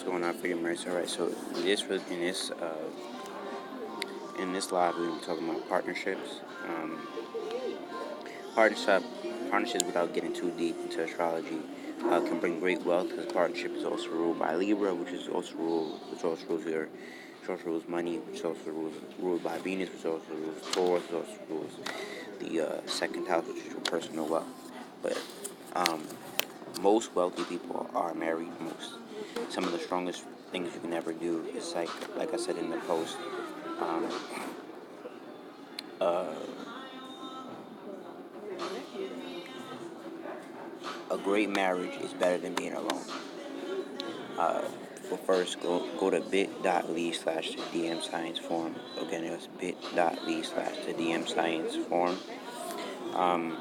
what's going on, Freedomers? All right, so in this live, we're gonna be talking about partnerships. Partnership Partnerships, without getting too deep into astrology, can bring great wealth because partnership is also ruled by Libra, which also rules money, which also ruled by Venus, which also rules Taurus, which also rules the second house, which is your personal wealth. But um, most wealthy people are married. Some of the strongest things you can ever do is like I said in the post. Um, uh, a great marriage is better than being alone. Uh, but first, go to bit.ly/the DM Science Forum. Again, it's bit.ly/the DM Science Forum. Um,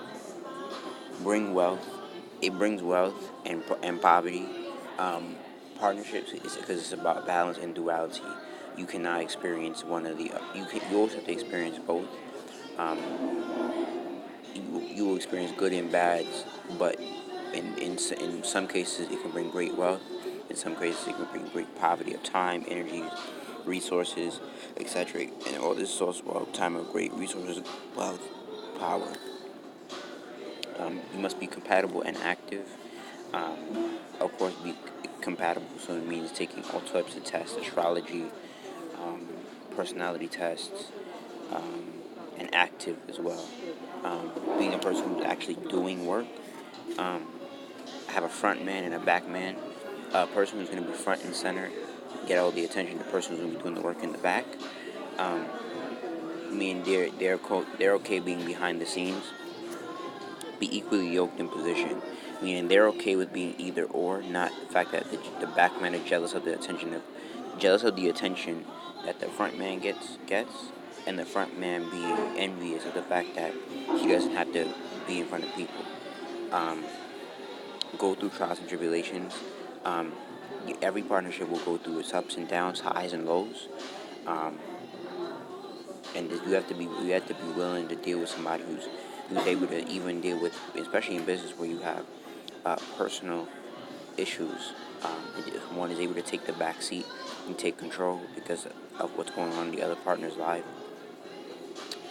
bring wealth. It brings wealth and poverty. Um, Partnerships is because it's about balance and duality. You cannot experience one or the. You always have to experience both. Um, you will experience good and bads, but in some cases it can bring great wealth. In some cases it can bring great poverty of time, energy, resources, etc. And all this is also about time of great resources, wealth, power. You must be compatible and active. Of course, be compatible, so it means taking all types of tests, astrology, um, personality tests, um, and active as well. Being a person who's actually doing work. Um, have a front man and a back man. A person who's going to be front and center, get all the attention. The person who's going to be doing the work in the back. Um, Meaning they're okay being behind the scenes. Be equally yoked in position. Meaning they're okay with being either or, not the fact that the back man is jealous of the attention that the front man gets, and the front man being envious of the fact that he doesn't have to be in front of people. Um, go through trials and tribulations. Um, every partnership will go through its ups and downs, highs and lows, um, and you have to be willing to deal with somebody who's able to even deal with, especially in business where you have personal issues. If one is able to take the back seat and take control because of what's going on in the other partner's life.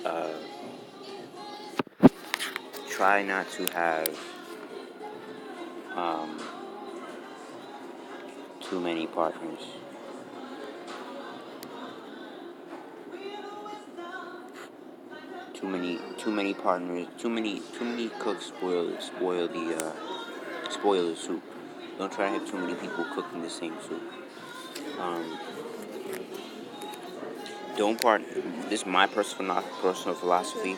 Uh, Try not to have um, too many partners. Too many partners, too many cooks spoil the soup. Don't try to have too many people cooking the same soup. Um, don't partner. This is my personal philosophy.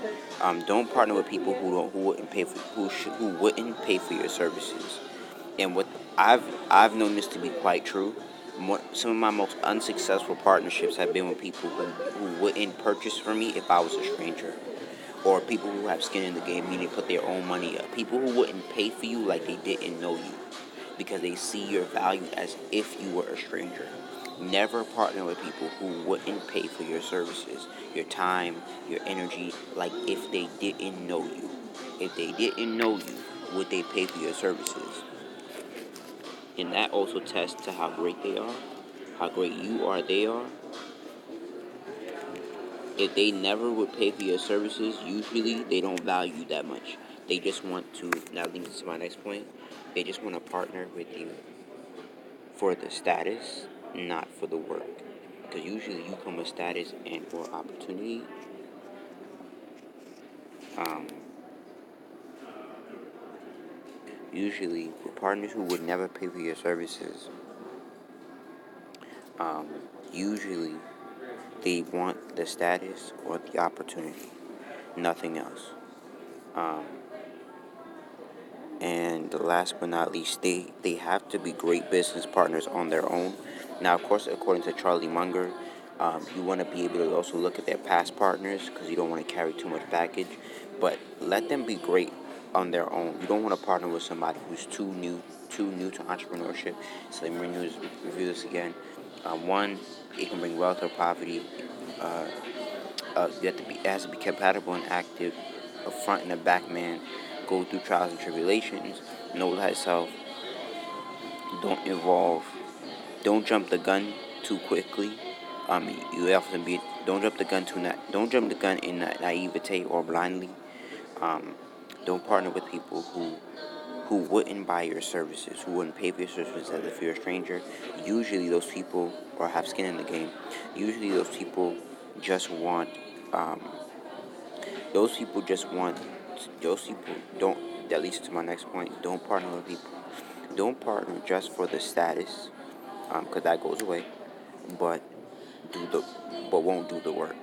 Don't partner with people who wouldn't pay for who wouldn't pay for your services. And what I've known this to be quite true. Some of my most unsuccessful partnerships have been with people who wouldn't purchase from me if I was a stranger, or people who have skin in the game, meaning put their own money up. People who wouldn't pay for you like they didn't know you because they see your value as if you were a stranger. Never partner with people who wouldn't pay for your services, your time, your energy, like if they didn't know you. If they didn't know you, would they pay for your services? And that also tests to how great they are, how great you are, they are. If they never would pay for your services, usually they don't value you that much. They just want to, now leads to my next point, they just want to partner with you for the status, not for the work. Because usually you come with status and or opportunity. Um, Usually with partners who would never pay for your services, um, usually they want the status or the opportunity, nothing else. Um, and the last but not least, they have to be great business partners on their own. Now, of course, according to Charlie Munger, you want to be able to also look at their past partners because you don't want to carry too much baggage. But let them be great on their own. You don't want to partner with somebody who's too new to entrepreneurship. So let me review this again. One, it can bring wealth or poverty. Uh, it has to be compatible and active. A front and a back man go through trials and tribulations. Know thyself. Don't involve don't jump the gun too quickly. You have to be don't jump the gun don't jump the gun in naivete or blindly. Um, don't partner with people who wouldn't buy your services, who wouldn't pay for your services as if you're a stranger. Usually those people, or have skin in the game. Usually those people just want um, those people just want those people don't, that leads to my next point, don't partner with people. Don't partner just for the status, because that goes away, but do the but won't do the work.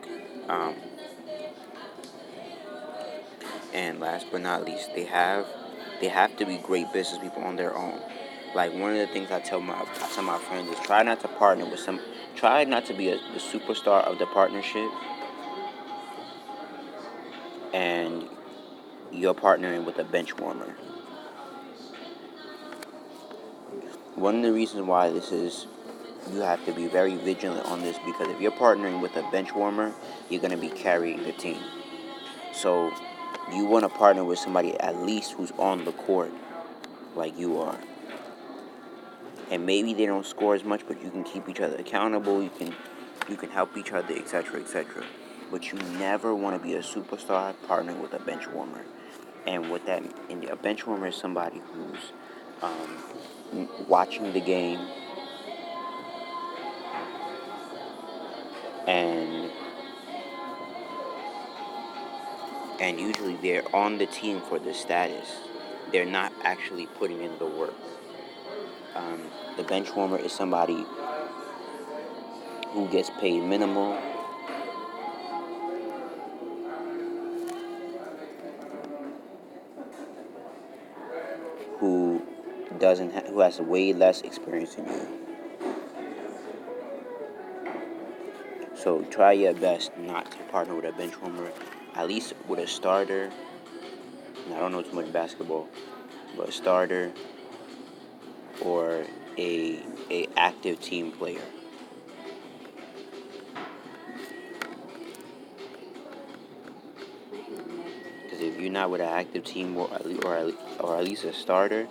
Um, and last but not least, they have to be great business people on their own. Like, one of the things I tell my friends is try not to be the superstar of the partnership, and you're partnering with a bench warmer. One of the reasons why this is, you have to be very vigilant on this, because if you're partnering with a bench warmer, you're going to be carrying the team. So you want to partner with somebody at least who's on the court like you are. And maybe they don't score as much, but you can keep each other accountable. You can help each other, etc., etc. But you never want to be a superstar partnering with a bench warmer. And what that and a bench warmer is somebody who's watching the game, and usually they're on the team for the status. They're not actually putting in the work. The bench warmer is somebody who gets paid minimal, who who has way less experience than you. So try your best not to partner with a bench warmer, at least with a starter. And I don't know too much basketball, but a starter or a active team player. Because if you're not with an active team, or at least a starter,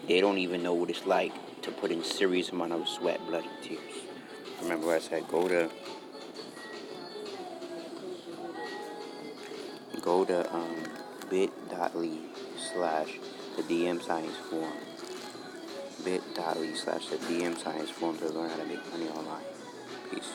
they don't even know what it's like to put in serious amount of sweat, blood, and tears. Remember what I said, go to bit.ly slash the DM Science Forum. Bit.ly slash the DM Science Forum to learn how to make money online. Peace.